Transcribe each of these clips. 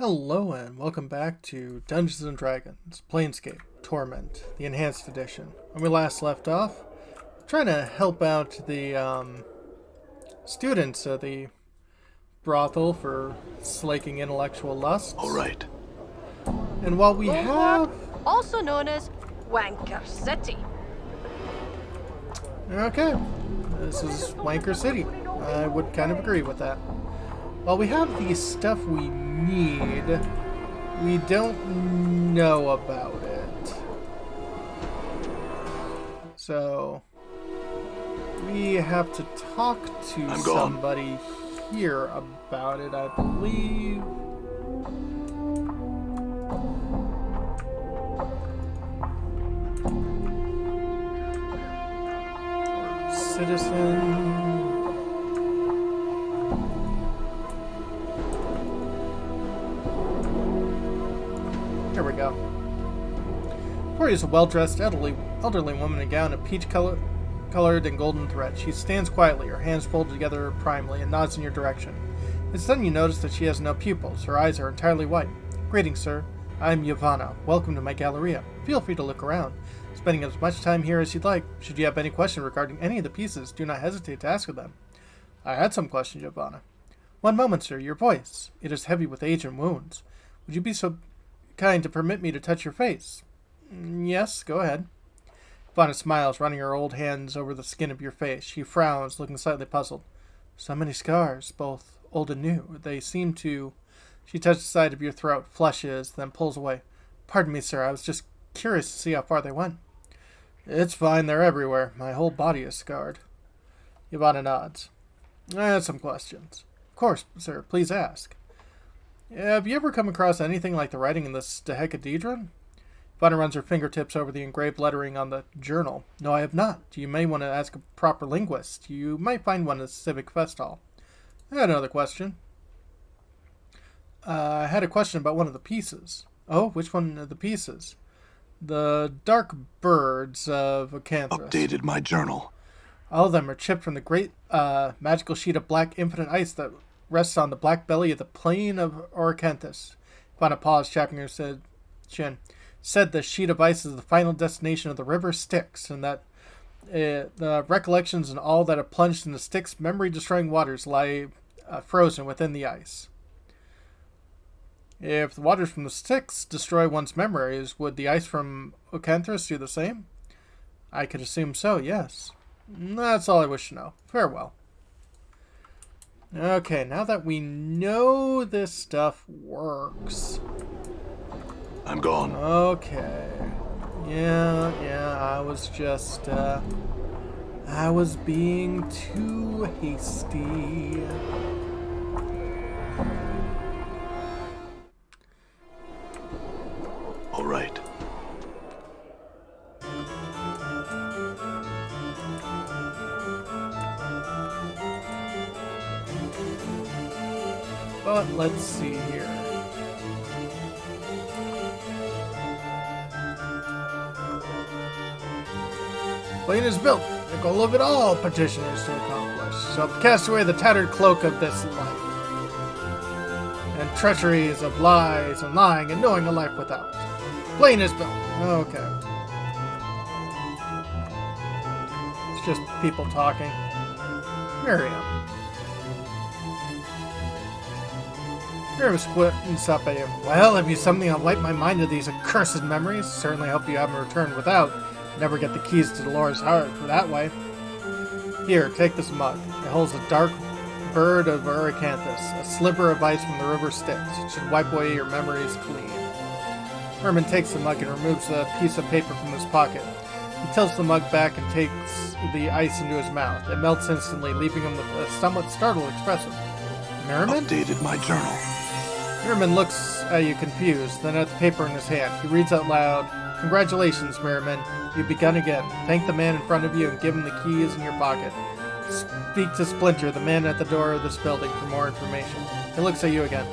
Hello and welcome back to Dungeons & Dragons, Planescape, Torment, the Enhanced Edition. When we last left off, trying to help out the students of the brothel for slaking intellectual lusts. All right. And while we have... also known as Wanker City. Okay, this is Wanker City. I would kind of agree with that. While we have the stuff we need, we don't know about it. So, we have to talk to somebody here about it, I believe. Citizen. Here we go. Tori is a well-dressed, elderly woman in a gown of peach-colored and golden thread. She stands quietly, her hands folded together primly, and nods in your direction. It's then you notice that she has no pupils. Her eyes are entirely white. Greetings, sir. I'm Yavanna. Welcome to my galleria. Feel free to look around, spending as much time here as you'd like. Should you have any question regarding any of the pieces, do not hesitate to ask of them. I had some questions, Yavanna. One moment, sir. Your voice. It is heavy with age and wounds. Would you be so kind to permit me to touch your face? Yes, go ahead. Yavanna smiles, running her old hands over the skin of your face. She frowns, looking slightly puzzled. So many scars, both old and new. They seem to... She touches the side of your throat, flushes, then pulls away. Pardon me, sir. I was just curious to see how far they went. It's fine. They're everywhere. My whole body is scarred. Yavanna nods. I have some questions. Of course, sir. Please ask. Have you ever come across anything like the writing in this Dodecahedron? Yavanna runs her fingertips over the engraved lettering on the journal. No, I have not. You may want to ask a proper linguist. You might find one at the Civic Fest Hall. I had another question. I had a question about one of the pieces. Oh, which one of the pieces? The dark birds of Acanthus. Updated my journal. All of them are chipped from the great magical sheet of black infinite ice that rests on the black belly of the plain of Acanthus. Yavanna paused, chapping her chin. Said the sheet of ice is the final destination of the river Styx, and that the recollections and all that have plunged in the Styx memory-destroying waters lie frozen within the ice. If the waters from the Styx destroy one's memories, would the ice from Acanthus do the same? I could assume so, yes. That's all I wish to know. Farewell. Okay, now that we know this stuff works. I'm gone. Okay. Yeah, I was just, I was being too hasty. All right. But let's see here. Plane is built. The goal of it all, petitioners to accomplish. So cast away the tattered cloak of this life, and treacheries of lies and lying and knowing a life without. Plane is built. Okay. It's just people talking. Miriam splits up at you. Well, have you something to wipe my mind of these accursed memories? Certainly hope you haven't returned without. Never get the keys to Dolores' heart for that way. Here, take this mug. It holds a dark bird of Acanthus, a sliver of ice from the river Styx. It should wipe away your memories clean. Merman takes the mug and removes a piece of paper from his pocket. He tilts the mug back and takes the ice into his mouth. It melts instantly, leaving him with a somewhat startled expression. Merman? Updated my journal. Merman looks at you confused, then at the paper in his hand. He reads out loud, Congratulations, Merman. You've begun again. Thank the man in front of you and give him the keys in your pocket. Speak to Splinter, the man at the door of this building, for more information. He looks at you again.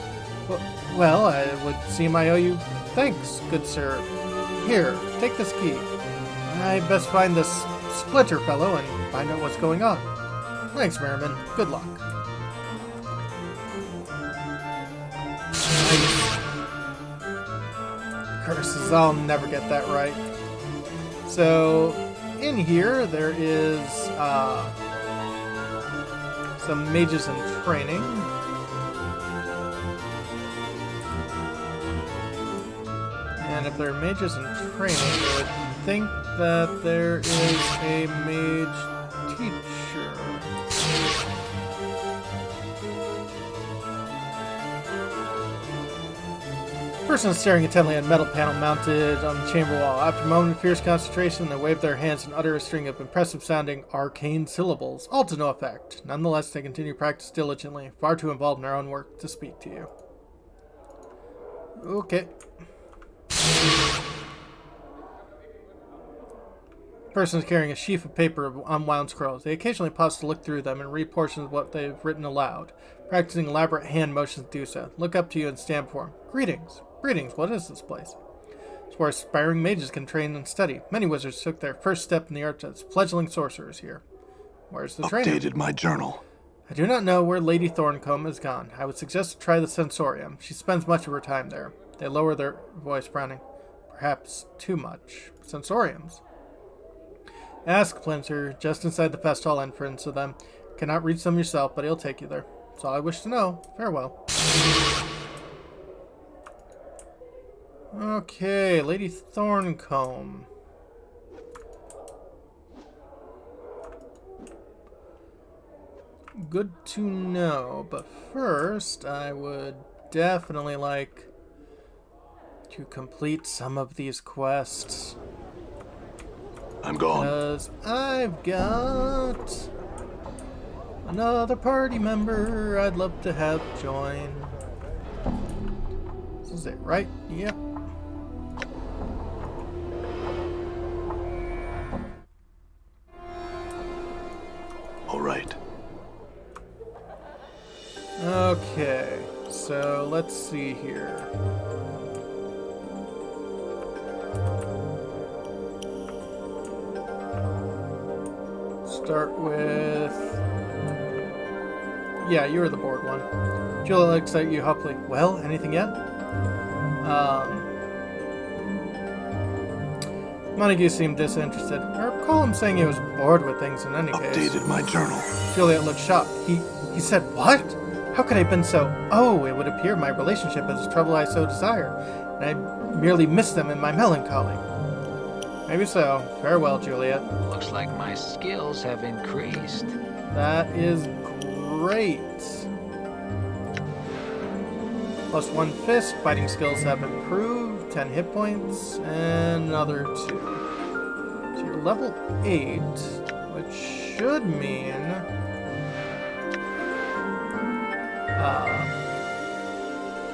Well, I would seem I owe you thanks, good sir. Here, take this key. I best find this Splinter fellow and find out what's going on. Thanks, Merriman. Good luck. Nice. Curses, I'll never get that right. So, in here, there is some mages in training. And if there are mages in training, I would think that there is a mage teacher. Person staring intently at a metal panel mounted on the chamber wall. After a moment of fierce concentration, they wave their hands and utter a string of impressive-sounding arcane syllables, all to no effect. Nonetheless, they continue practice diligently, far too involved in their own work to speak to you. Okay. Person is carrying a sheaf of paper of unwound scrolls. They occasionally pause to look through them and read portions of what they've written aloud, practicing elaborate hand motions to do so. Look up to you and stand before him. Greetings. Greetings. What is this place? It's where aspiring mages can train and study. Many wizards took their first step in the arts as fledgling sorcerers here. Where's the trainer? Updated my journal. I do not know where Lady Thorncombe has gone. I would suggest to try the sensorium. She spends much of her time there. They lower their voice, frowning. Perhaps too much. Sensoriums. Ask Plinter, just inside the fest hall entrance of them. Cannot reach them yourself, but he'll take you there. That's all I wish to know. Farewell. Okay, Lady Thorncombe. Good to know, but first I would definitely like to complete some of these quests. I'm gone. Because I've got another party member I'd love to have join. This is it, right? Yep. All right. Okay, so let's see here. Start with... Yeah, you were the bored one. Julia looks at you hopefully. Well, anything yet? Montague seemed disinterested. I recall him saying he was bored with things in any case. Updated my journal. Juliet looked shocked. He said, what? How could I have been so... Oh, it would appear my relationship is the trouble I so desire, and I merely miss them in my melancholy. Maybe so. Farewell, Juliet. Looks like my skills have increased. That is great. +1 fist. Fighting skills have improved. 10 hit points. And another 2. So you're level 8, which should mean...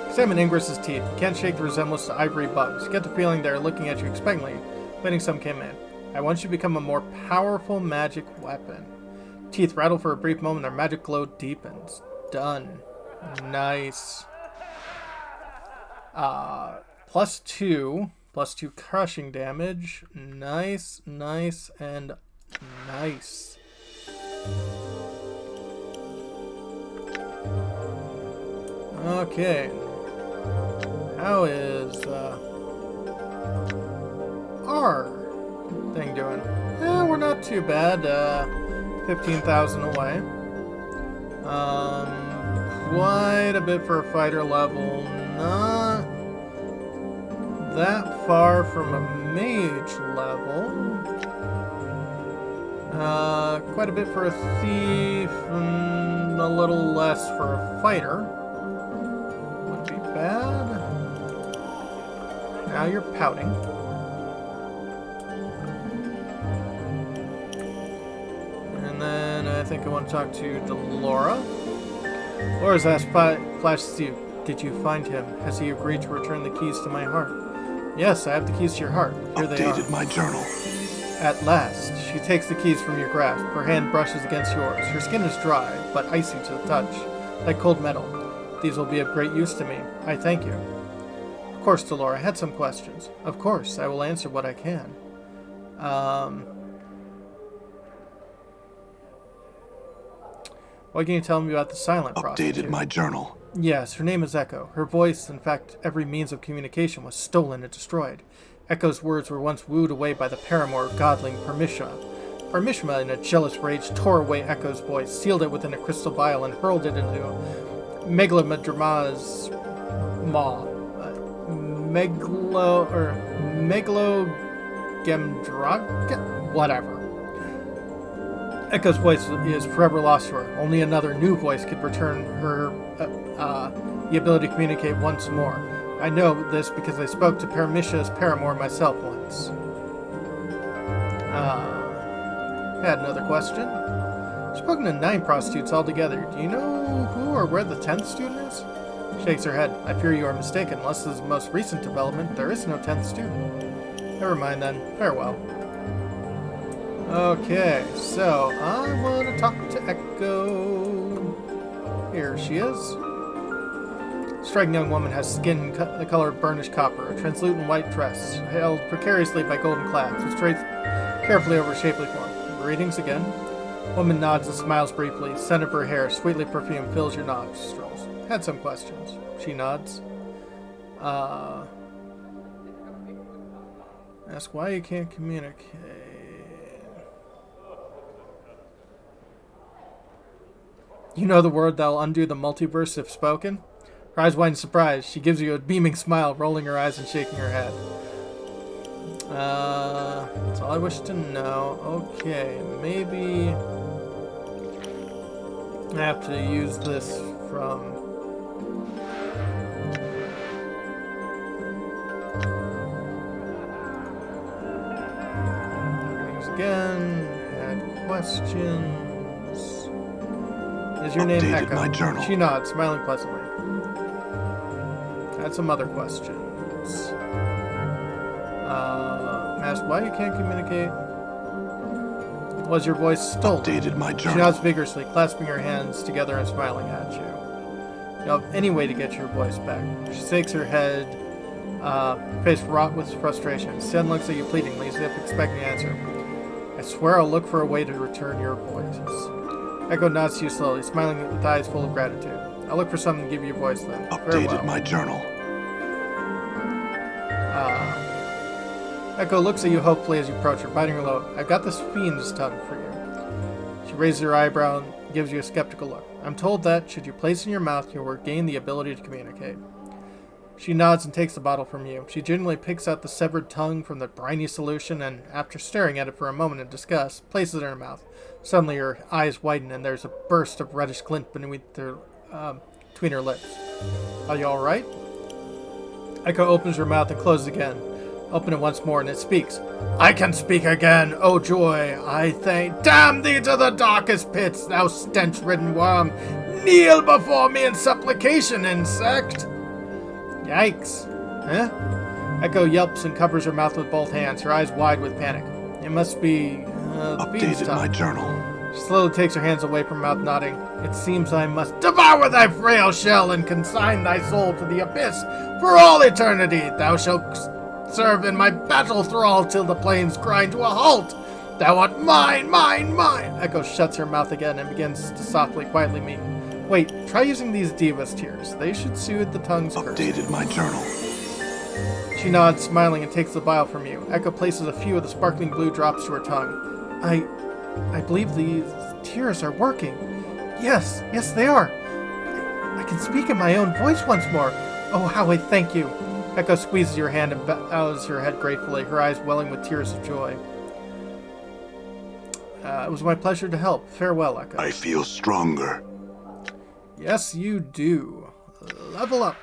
Examine Ingris's teeth. Can't shake the resemblance to ivory bugs. Get the feeling they're looking at you expectantly, letting some come in. I want you to become a more powerful magic weapon. Teeth rattle for a brief moment, their magic glow deepens. Done. Nice. +2 crushing damage. Nice, nice, and nice. Okay. How is our thing doing? We're not too bad. 15,000 away. Quite a bit for a fighter level. Not that far from a mage level. Quite a bit for a thief, and a little less for a fighter. Wouldn't be bad. Now you're pouting. And then I think I want to talk to Delora. Laura's asked Flash Steve, did you find him? Has he agreed to return the keys to my heart? Yes, I have the keys to your heart. Here they are. Updated my journal. At last, she takes the keys from your grasp. Her hand brushes against yours. Her skin is dry, but icy to the touch, like cold metal. These will be of great use to me. I thank you. Of course, Delora, I had some questions. Of course, I will answer what I can. What can you tell me about the silent prostitute? Updated my journal. Yes, her name is Echo. Her voice, in fact, every means of communication was stolen and destroyed. Echo's words were once wooed away by the paramour godling Permishma. Permishma, in a jealous rage, tore away Echo's voice, sealed it within a crystal vial, and hurled it into Megalomadrama's maw. Megalogemdrag? Whatever. Echo's voice is forever lost to her. Only another new voice could return her the ability to communicate once more. I know this because I spoke to Permisha's paramour myself once. Had another question. I've spoken to 9 prostitutes altogether. Do you know who or where the 10th student is? Shakes her head. I fear you are mistaken. Unless this is the most recent development, there is no 10th student. Never mind then. Farewell. Okay, so I want to talk to Echo. Here she is. Striking young woman has skin the color of burnished copper, a translucent white dress, held precariously by golden clasps, which drapes carefully over shapely form. Greetings again. Woman nods and smiles briefly. Scent of her hair, sweetly perfumed, fills your nostrils. Had some questions. She nods. Ask why you can't communicate. You know the word that'll undo the multiverse if spoken? Her eyes wide in surprise. She gives you a beaming smile, rolling her eyes and shaking her head. That's all I wish to know. Okay, maybe I have to use this from... Again, had questions. Is your name Updated Echo? my journal. She nods, smiling pleasantly. Had some other questions. Asked why you can't communicate. Was your voice stolen? Updated my She journal. nods vigorously, clasping her hands together and smiling at you. You have any way to get your voice back. She shakes her head, face wrought with frustration. Sen looks at you pleadingly, as if expecting an answer. I swear I'll look for a way to return your voices. Echo nods to you slowly, smiling with eyes full of gratitude. I'll look for something to give you a voice then. Updated Farewell. my journal. Echo looks at you hopefully as you approach her, biting her lip. I've got this fiend's tongue for you. She raises her eyebrow and gives you a skeptical look. I'm told that, should you place it in your mouth, you will regain the ability to communicate. She nods and takes the bottle from you. She gingerly picks out the severed tongue from the briny solution and, after staring at it for a moment in disgust, places it in her mouth. Suddenly her eyes widen and there's a burst of reddish glint between her lips. Are you alright? Echo opens her mouth and closes again. Open it once more and it speaks. I can speak again, oh joy, I thank. Damn thee to the darkest pits, thou stench-ridden worm. Kneel before me in supplication, insect. Yikes. Huh? Echo yelps and covers her mouth with both hands, her eyes wide with panic. It must be the fiend's Updated tongue. my journal. She slowly takes her hands away from her mouth, nodding. It seems I must devour thy frail shell and consign thy soul to the abyss for all eternity. Thou shalt serve in my battle thrall till the plains grind to a halt. Thou art mine, mine, mine. Echo shuts her mouth again and begins to softly, quietly meet. Wait, try using these Diva's tears. They should soothe the tongue's curse. Updated my journal. She nods, smiling, and takes the vial from you. Echo places a few of the sparkling blue drops to her tongue. I believe these tears are working. Yes, they are. I can speak in my own voice once more. Oh, how I thank you. Echo squeezes your hand and bows her head gratefully, her eyes welling with tears of joy. It was my pleasure to help. Farewell, Echo. I feel stronger. Yes, you do. Level up.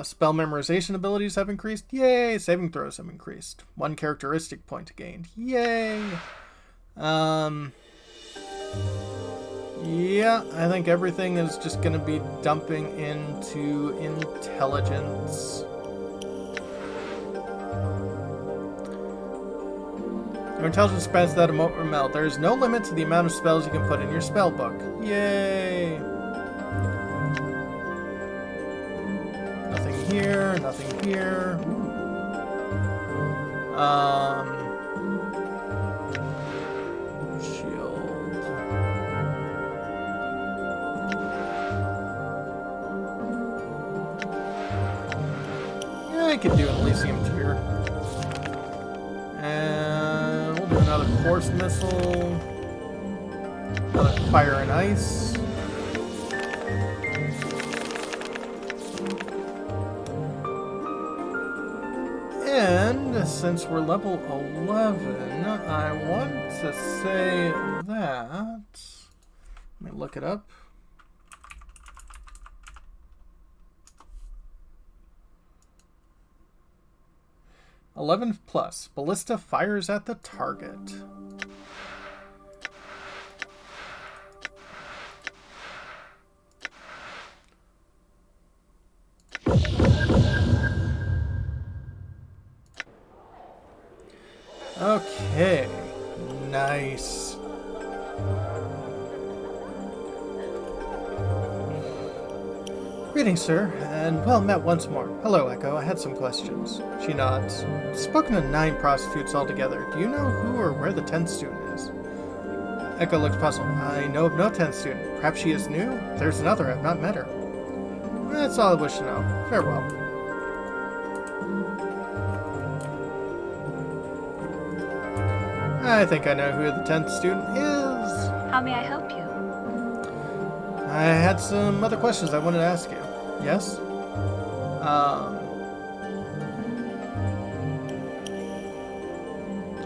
Spell memorization abilities have increased. Yay! Saving throws have increased. 1 characteristic point gained. Yay! Yeah, I think everything is just going to be dumping into intelligence. Your intelligence spans that amount. There is no limit to the amount of spells you can put in your spell book. Yay! Nothing here, nothing here. Shield. I could do an Elysium tier. And we'll do another Force Missile. Another Fire and Ice. And since we're level 11, I want to say that... Let me look it up. +11, Ballista fires at the target. Okay, nice. Greetings, sir, and well met once more. Hello, Echo. I had some questions. She nods. Spoken to 9 prostitutes altogether. Do you know who or where the 10th student is? Echo looks puzzled. I know of no 10th student. Perhaps she is new? There's another. I've not met her. That's all I wish to know. Farewell. I think I know who the 10th student is. How may I help you? I had some other questions I wanted to ask you. Yes?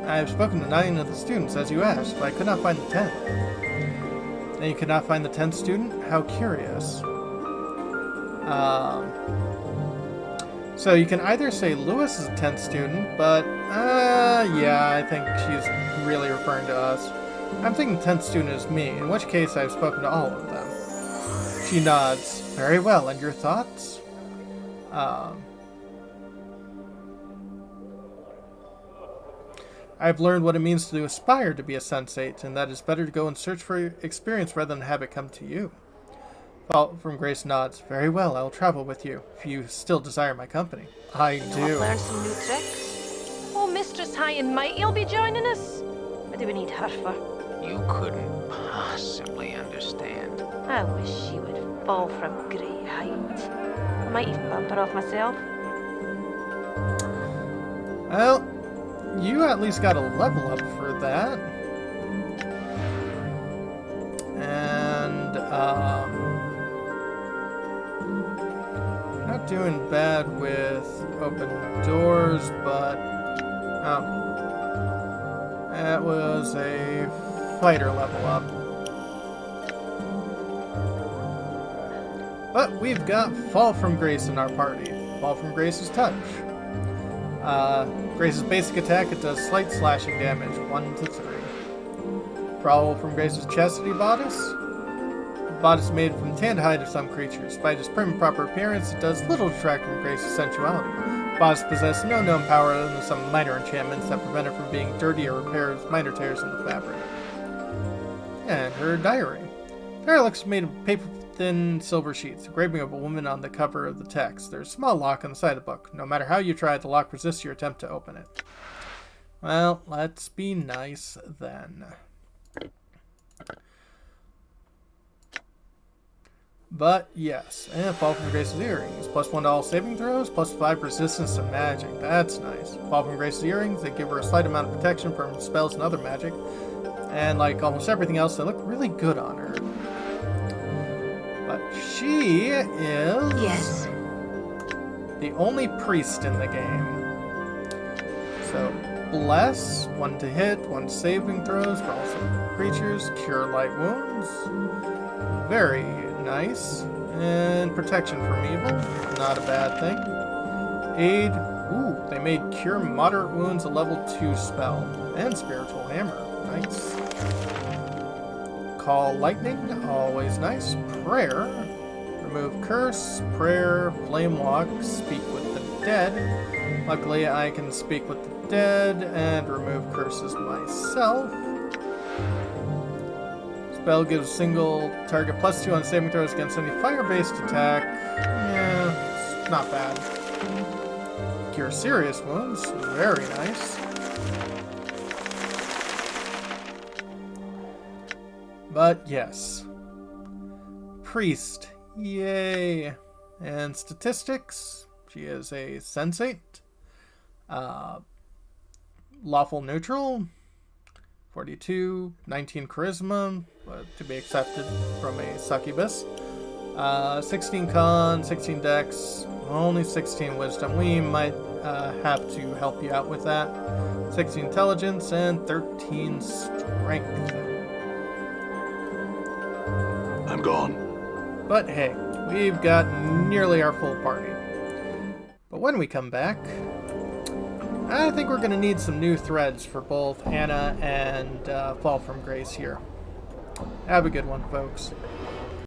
I have spoken to 9 of the students, as you asked, but I could not find the 10th. And you could not find the 10th student? How curious. So you can either say Lewis is a 10th student, but, yeah, I think she's really referring to us. I'm thinking 10th student is me, in which case I've spoken to all of them. She nods. Very well, and your thoughts? I've learned what it means to aspire to be a sensate, and that it's better to go and search for experience rather than have it come to you. Fall from Grace nods. Very well, I will travel with you, if you still desire my company. I do. Learn some new tricks. Oh, Mistress High and Mighty will be joining us. What do we need her for? You couldn't possibly understand. I wish she would fall from great height. I might even bump her off myself. Well, you at least got a level up for that. And, not doing bad with open doors, but, that was a fighter level up. But we've got Fall from Grace in our party. Fall from Grace's Touch. Grace's basic attack, it does slight slashing damage, 1 to 3. Fall from Grace's Chastity Bodice. The bodice is made from tanned hide of some creatures. Despite its prim and proper appearance, it does little to detract from Grace's sensuality. The bodice possesses no known power other than some minor enchantments that prevent it from being dirty or repairs minor tears in the fabric. And her diary. The diary looks made of paper-thin silver sheets, a engraving of a woman on the cover of the text. There's a small lock on the side of the book. No matter how you try, the lock resists your attempt to open it. Well, let's be nice then. But yes, and Fall from Grace's Earrings. +1 to all saving throws, +5 resistance to magic. That's nice. Fall from Grace's Earrings, they give her a slight amount of protection from spells and other magic. And like almost everything else, they look really good on her. But she is... Yes. the only priest in the game. So, Bless, 1 to hit, 1 saving throws for all creatures, Cure Light Wounds. Very nice. And Protection from Evil, not a bad thing. Aid, ooh, they made Cure Moderate Wounds a level 2 spell. And Spiritual Hammer, nice. Call Lightning, always nice. Prayer, remove Curse, Prayer, Flame Walk, Speak with the Dead. Luckily, I can speak with the dead and remove curses myself. Spell gives single target +2 on saving throws against any fire-based attack. Yeah, it's not bad. Cure serious wounds, very nice. But yes. Priest, yay. And statistics, She is a sensate, lawful neutral, 42, 19 charisma, to be accepted from a succubus, 16 con, 16 dex, only 16 wisdom. We might have to help you out with that. 16 intelligence and 13 strength. I'm gone. But hey, we've got nearly our full party. But when we come back, I think we're going to need some new threads for both Anna and Fall from Grace here. Have a good one, folks.